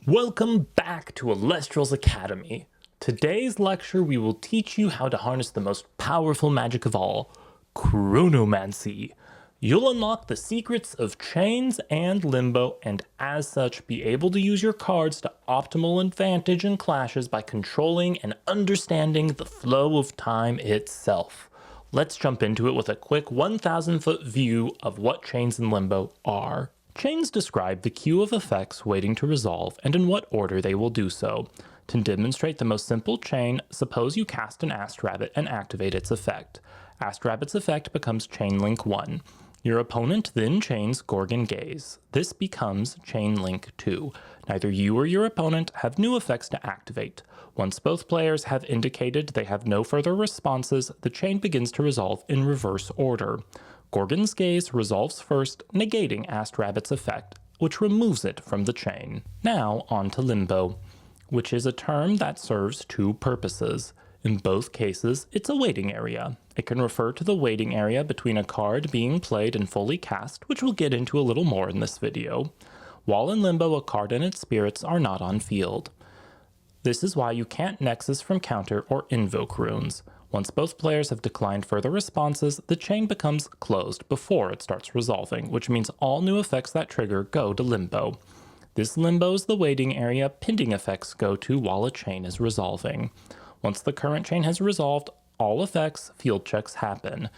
Welcome back to Elestrals Academy. Today's lecture we will teach you how to harness the most powerful magic of all, chronomancy. You'll unlock the secrets of chains and limbo and as such be able to use your cards to optimal advantage in clashes by controlling and understanding the flow of time itself. Let's jump into it with a quick 1,000-foot view of what chains and limbo are. Chains describe the queue of effects waiting to resolve and in what order they will do so. To demonstrate the most simple chain, suppose you cast an Asked Rabbit and activate its effect. Asked Rabbit's effect becomes Chain Link 1. Your opponent then chains Gorgon Gaze. This becomes Chain Link 2. Neither you or your opponent have new effects to activate. Once both players have indicated they have no further responses, the chain begins to resolve in reverse order. Gorgon's Gaze resolves first, negating Asked Rabbit's effect, which removes it from the chain. Now on to Limbo, which is a term that serves two purposes. In both cases, it's a waiting area. It can refer to the waiting area between a card being played and fully cast, which we'll get into a little more in this video. While in Limbo, a card and its spirits are not on field. This is why you can't Nexus from counter or invoke runes. Once both players have declined further responses, the chain becomes closed before it starts resolving, which means all new effects that trigger go to Limbo. This Limbo is the waiting area pending effects go to while a chain is resolving. Once the current chain has resolved, all effects field checks happen.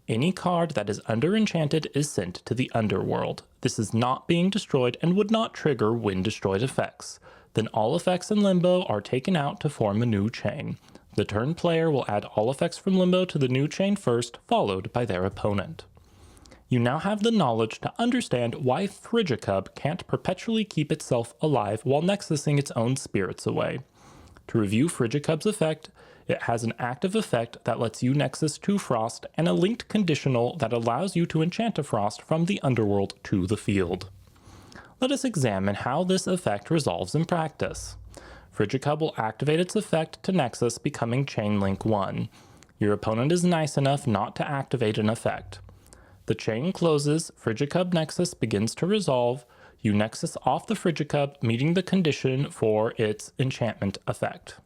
Any card that is under-enchanted is sent to the underworld. This is not being destroyed and would not trigger when destroyed effects. Then all effects in Limbo are taken out to form a new chain. The turn player will add all effects from Limbo to the new chain first, followed by their opponent. You now have the knowledge to understand why Frigicub can't perpetually keep itself alive while nexusing its own spirits away. To review Frigicub's effect, it has an active effect that lets you nexus to Frost and a linked conditional that allows you to enchant a Frost from the underworld to the field. Let us examine how this effect resolves in practice. Frigicub will activate its effect to Nexus, becoming Chain Link 1. Your opponent is nice enough not to activate an effect. The chain closes, Frigicub Nexus begins to resolve, you Nexus off the Frigicub, meeting the condition for its enchantment effect.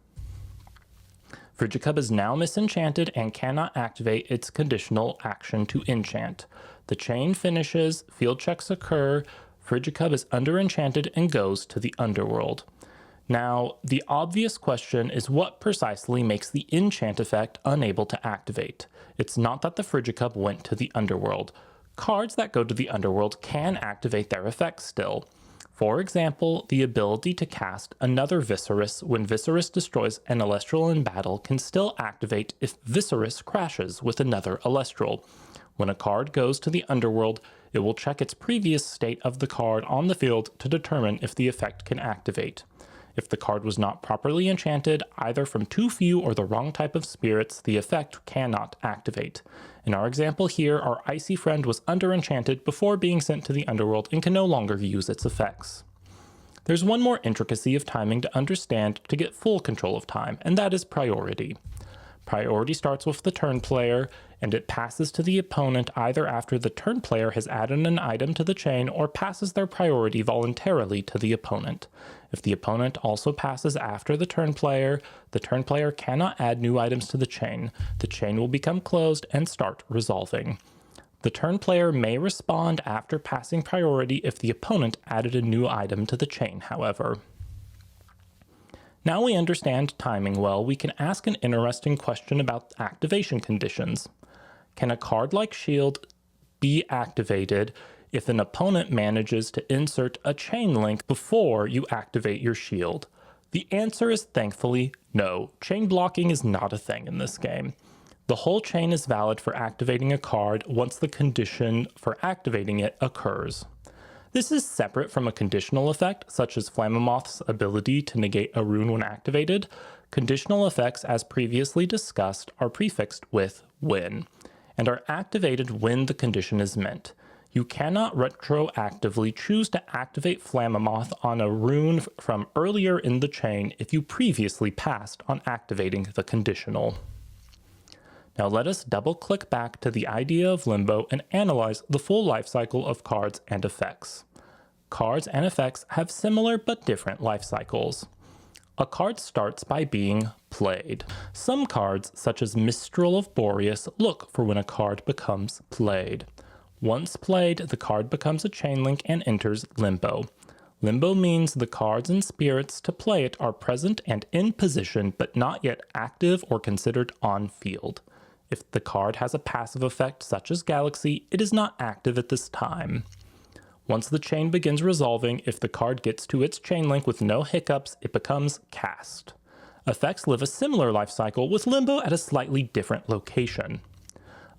Frigicub is now misenchanted and cannot activate its conditional action to enchant. The chain finishes, field checks occur, Frigicub is under-enchanted and goes to the underworld. Now, the obvious question is what precisely makes the enchant effect unable to activate. It's not that the Frigicub went to the underworld. Cards that go to the underworld can activate their effects still. For example, the ability to cast another Viserys when Viserys destroys an Elestral in battle can still activate if Viserys crashes with another Elestral. When a card goes to the underworld, it will check its previous state of the card on the field to determine if the effect can activate. If the card was not properly enchanted, either from too few or the wrong type of spirits, the effect cannot activate. In our example here, our Icy Friend was under-enchanted before being sent to the underworld and can no longer use its effects. There's one more intricacy of timing to understand to get full control of time, and that is priority. Priority starts with the turn player, and it passes to the opponent either after the turn player has added an item to the chain or passes their priority voluntarily to the opponent. If the opponent also passes after the turn player cannot add new items to the chain. The chain will become closed and start resolving. The turn player may respond after passing priority if the opponent added a new item to the chain, however. Now we understand timing well, we can ask an interesting question about activation conditions. Can a card like Shield be activated if an opponent manages to insert a chain link before you activate your shield? The answer is thankfully no. Chain blocking is not a thing in this game. The whole chain is valid for activating a card once the condition for activating it occurs. This is separate from a conditional effect, such as Flammoth's ability to negate a rune when activated. Conditional effects, as previously discussed, are prefixed with when, and are activated when the condition is met. You cannot retroactively choose to activate Flammoth on a rune from earlier in the chain if you previously passed on activating the conditional. Now let us double-click back to the idea of Limbo and analyze the full life cycle of cards and effects. Cards and effects have similar but different life cycles. A card starts by being played. Some cards, such as Mistral of Boreas, look for when a card becomes played. Once played, the card becomes a chain link and enters Limbo. Limbo means the cards and spirits to play it are present and in position, but not yet active or considered on field. If the card has a passive effect such as Galaxy, it is not active at this time. Once the chain begins resolving, if the card gets to its chain link with no hiccups, it becomes cast. Effects live a similar life cycle, with Limbo at a slightly different location.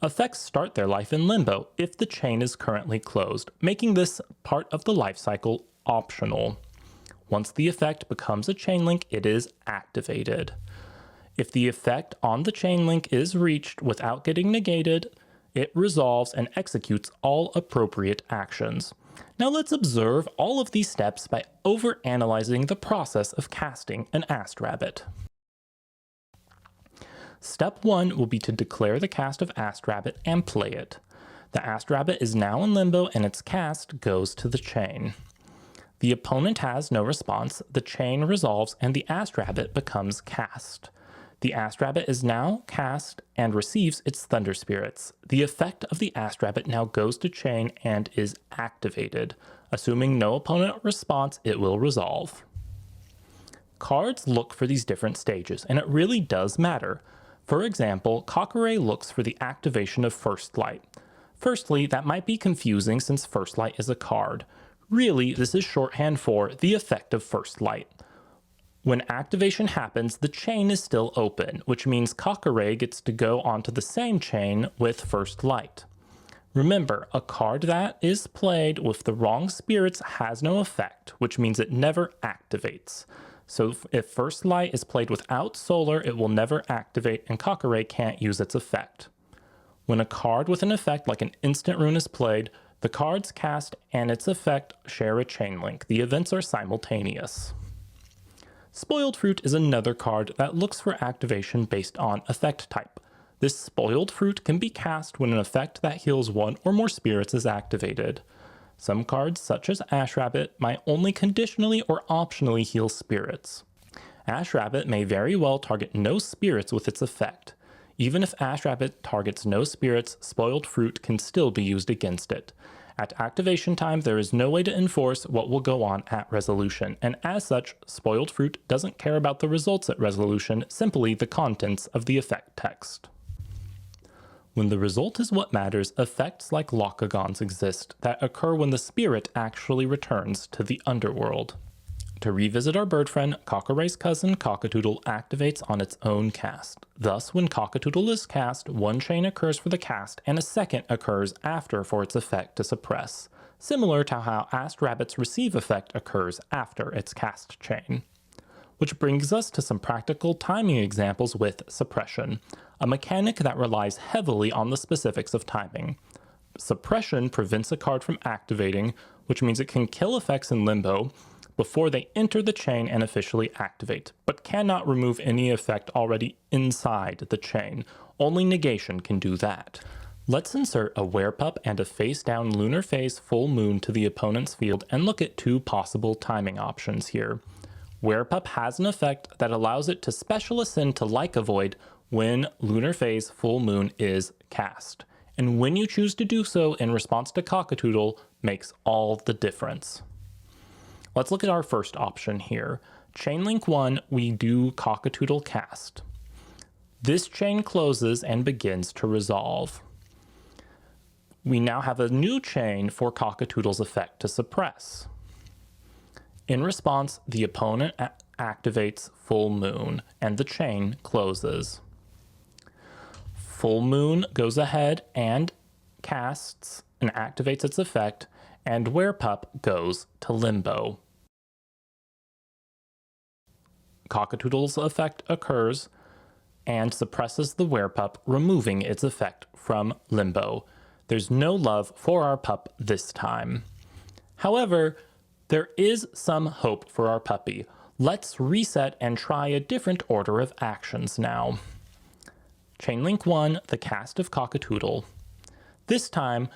Effects start their life in Limbo if the chain is currently closed, making this part of the life cycle optional. Once the effect becomes a chain link, it is activated. If the effect on the chain link is reached without getting negated, it resolves and executes all appropriate actions. Now let's observe all of these steps by overanalyzing the process of casting an Asked Rabbit. Step 1 will be to declare the cast of Asked Rabbit and play it. The Asked Rabbit is now in Limbo and its cast goes to the chain. The opponent has no response, the chain resolves, and the Asked Rabbit becomes cast. The Asked Rabbit is now cast and receives its Thunder Spirits. The effect of the Asked Rabbit now goes to chain and is activated. Assuming no opponent response, it will resolve. Cards look for these different stages, and it really does matter. For example, Cockray looks for the activation of First Light. Firstly, that might be confusing since First Light is a card. Really, this is shorthand for the effect of First Light. When activation happens, the chain is still open, which means Cockray gets to go onto the same chain with First Light. Remember, a card that is played with the wrong spirits has no effect, which means it never activates. So if First Light is played without Solar, it will never activate and Cockray can't use its effect. When a card with an effect like an Instant Rune is played, the card's cast and its effect share a chain link. The events are simultaneous. Spoiled Fruit is another card that looks for activation based on effect type. This Spoiled Fruit can be cast when an effect that heals one or more spirits is activated. Some cards, such as Ash Rabbit, might only conditionally or optionally heal spirits. Ash Rabbit may very well target no spirits with its effect. Even if Ash Rabbit targets no spirits, Spoiled Fruit can still be used against it. At activation time, there is no way to enforce what will go on at resolution, and as such, Spoiled Fruit doesn't care about the results at resolution, simply the contents of the effect text. When the result is what matters, effects like Lockagons exist that occur when the spirit actually returns to the underworld. To revisit our bird friend, Cockaray's cousin Cockatoodle activates on its own cast. Thus, when Cockatoodle is cast, one chain occurs for the cast and a second occurs after for its effect to suppress, similar to how Asked Rabbit's receive effect occurs after its cast chain. Which brings us to some practical timing examples with suppression, a mechanic that relies heavily on the specifics of timing. Suppression prevents a card from activating, which means it can kill effects in Limbo before they enter the chain and officially activate, but cannot remove any effect already inside the chain. Only negation can do that. Let's insert a Werepup and a face-down lunar phase full moon to the opponent's field and look at two possible timing options here. Werepup has an effect that allows it to special ascend to Like Void when lunar phase full moon is cast. And when you choose to do so in response to Cockatoodle makes all the difference. Let's look at our first option here. Chainlink 1, we do Cockatoodle cast. This chain closes and begins to resolve. We now have a new chain for Cockatoodle's effect to suppress. In response, the opponent activates Full Moon, and the chain closes. Full Moon goes ahead and casts and activates its effect, and Werepup goes to Limbo. Cockatoodle's effect occurs and suppresses the Werepup, removing its effect from Limbo. There's no love for our pup this time. However, there is some hope for our puppy. Let's reset and try a different order of actions now. Chainlink 1, the cast of Cockatoodle. This time,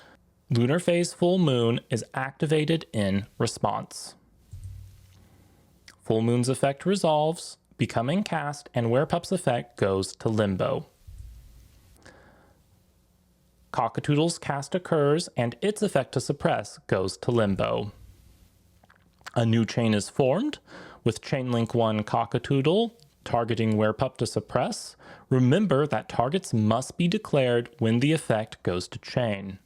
Lunar phase full moon is activated in response. Full moon's effect resolves, becoming cast, and Werepup's effect goes to limbo. Cockatoodle's cast occurs, and its effect to suppress goes to limbo. A new chain is formed, with chain link 1 Cockatoodle targeting Werepup to suppress. Remember that targets must be declared when the effect goes to chain.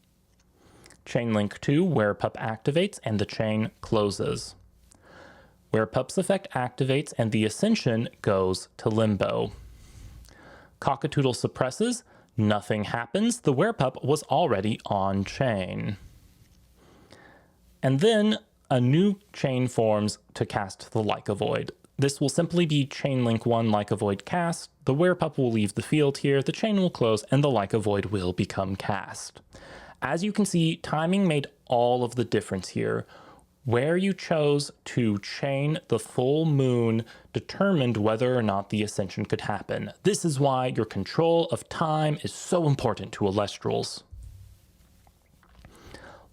Chain link 2 Werepup activates and the chain closes. Werepup's effect activates and the ascension goes to limbo. Cockatoodle suppresses, nothing happens, the Werepup was already on chain. And then a new chain forms to cast the Like a Void. This will simply be chain link 1 Like a Void cast, the Werepup will leave the field here, the chain will close, and the Like a Void will become cast. As you can see, timing made all of the difference here. Where you chose to chain the full moon determined whether or not the ascension could happen. This is why your control of time is so important to Elestrals.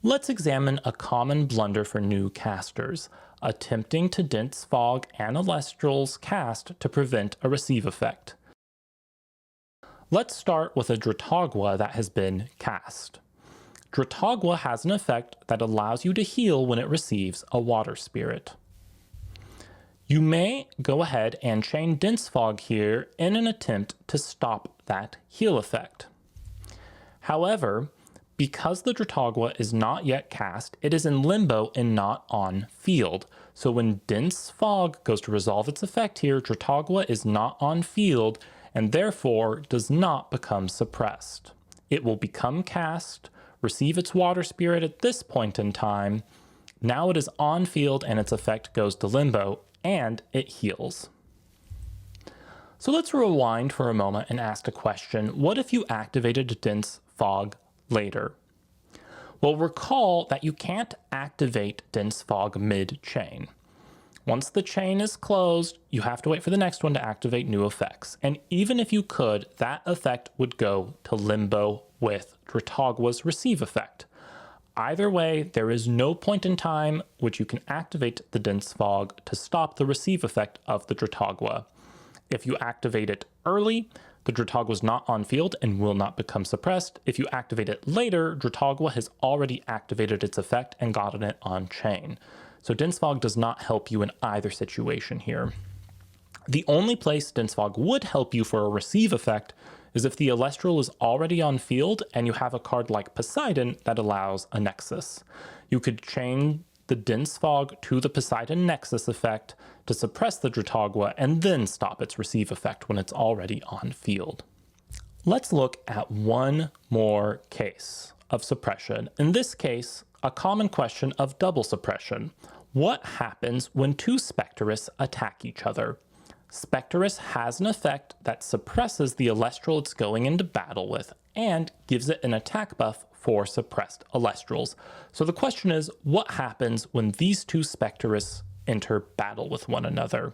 Let's examine a common blunder for new casters, attempting to dense fog an Elestral's cast to prevent a receive effect. Let's start with a Dratagwa that has been cast. Dratagwa has an effect that allows you to heal when it receives a water spirit. You may go ahead and chain dense fog here in an attempt to stop that heal effect. However, because the Dratagwa is not yet cast, it is in limbo and not on field. So when dense fog goes to resolve its effect here, Dratagwa is not on field and therefore does not become suppressed. It will become cast, receive its water spirit at this point in time. Now it is on field and its effect goes to limbo and it heals. So let's rewind for a moment and ask a question. What if you activated dense fog later? Well, recall that you can't activate dense fog mid-chain. Once the chain is closed, you have to wait for the next one to activate new effects. And even if you could, that effect would go to limbo with Dratagwa's receive effect. Either way, there is no point in time which you can activate the dense fog to stop the receive effect of the Dratagwa. If you activate it early, the Dratagwa is not on field and will not become suppressed. If you activate it later, Dratagwa has already activated its effect and gotten it on chain. So dense fog does not help you in either situation here. The only place dense fog would help you for a receive effect is if the Elestral is already on field and you have a card like Poseidon that allows a Nexus. You could chain the dense fog to the Poseidon Nexus effect to suppress the Dratagwa and then stop its receive effect when it's already on field. Let's look at one more case of suppression. In this case, a common question of double suppression. What happens when two Spectrus attack each other? Spectrus has an effect that suppresses the Elestral it's going into battle with and gives it an attack buff for suppressed Elestrals. So the question is, what happens when these two Spectrus enter battle with one another?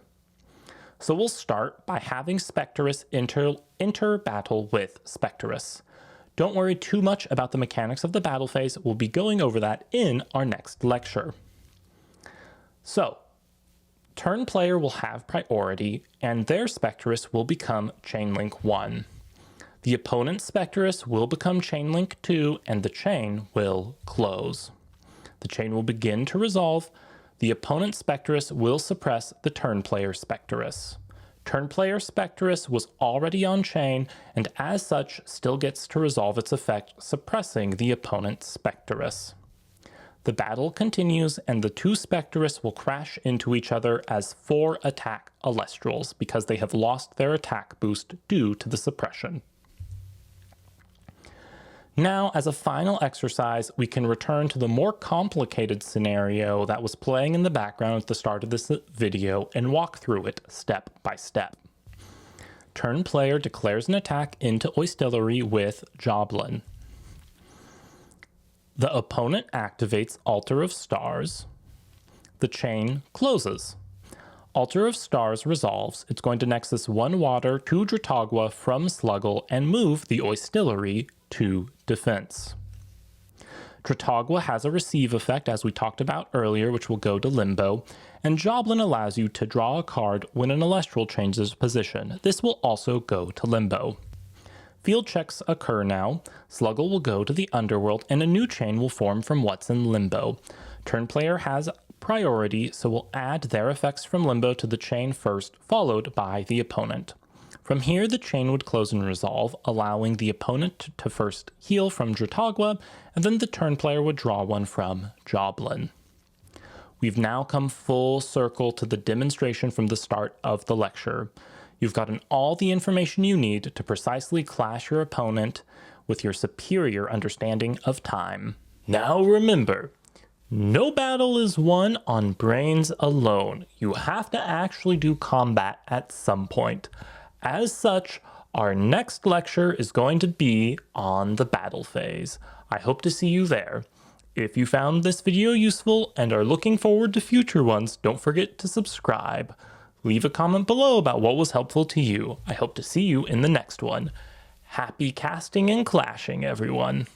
So we'll start by having Spectrus enter battle with Spectrus. Don't worry too much about the mechanics of the battle phase. We'll be going over that in our next lecture. So, turn player will have priority, and their Spectrus will become chain link 1. The opponent's Spectrus will become chain link 2, and the chain will close. The chain will begin to resolve. The opponent's Spectrus will suppress the turn player Spectrus. Turn player Spectrus was already on chain, and as such still gets to resolve its effect, suppressing the opponent's Spectrus. The battle continues, and the two Spectrus will crash into each other as 4 attack Elestrals because they have lost their attack boost due to the suppression. Now, as a final exercise, we can return to the more complicated scenario that was playing in the background at the start of this video and walk through it step by step. Turn player declares an attack into Oistillery with Joblin. The opponent activates Altar of Stars. The chain closes. Altar of Stars resolves. It's going to Nexus 1 water to Dratagwa from Sluggle and move the Oistillery to defense. Tratogua has a receive effect, as we talked about earlier, which will go to Limbo, and Joblin allows you to draw a card when an Elestral changes position. This will also go to Limbo. Field checks occur now. Sluggle will go to the Underworld, and a new chain will form from what's in Limbo. Turn player has priority, so we'll add their effects from Limbo to the chain first, followed by the opponent. From here, the chain would close and resolve, allowing the opponent to first heal from Tratogua, and then the turn player would draw one from Joblin. We've now come full circle to the demonstration from the start of the lecture. You've gotten all the information you need to precisely clash your opponent with your superior understanding of time. Now remember, no battle is won on brains alone. You have to actually do combat at some point. As such, our next lecture is going to be on the battle phase. I hope to see you there. If you found this video useful and are looking forward to future ones, don't forget to subscribe. Leave a comment below about what was helpful to you. I hope to see you in the next one. Happy casting and clashing, everyone.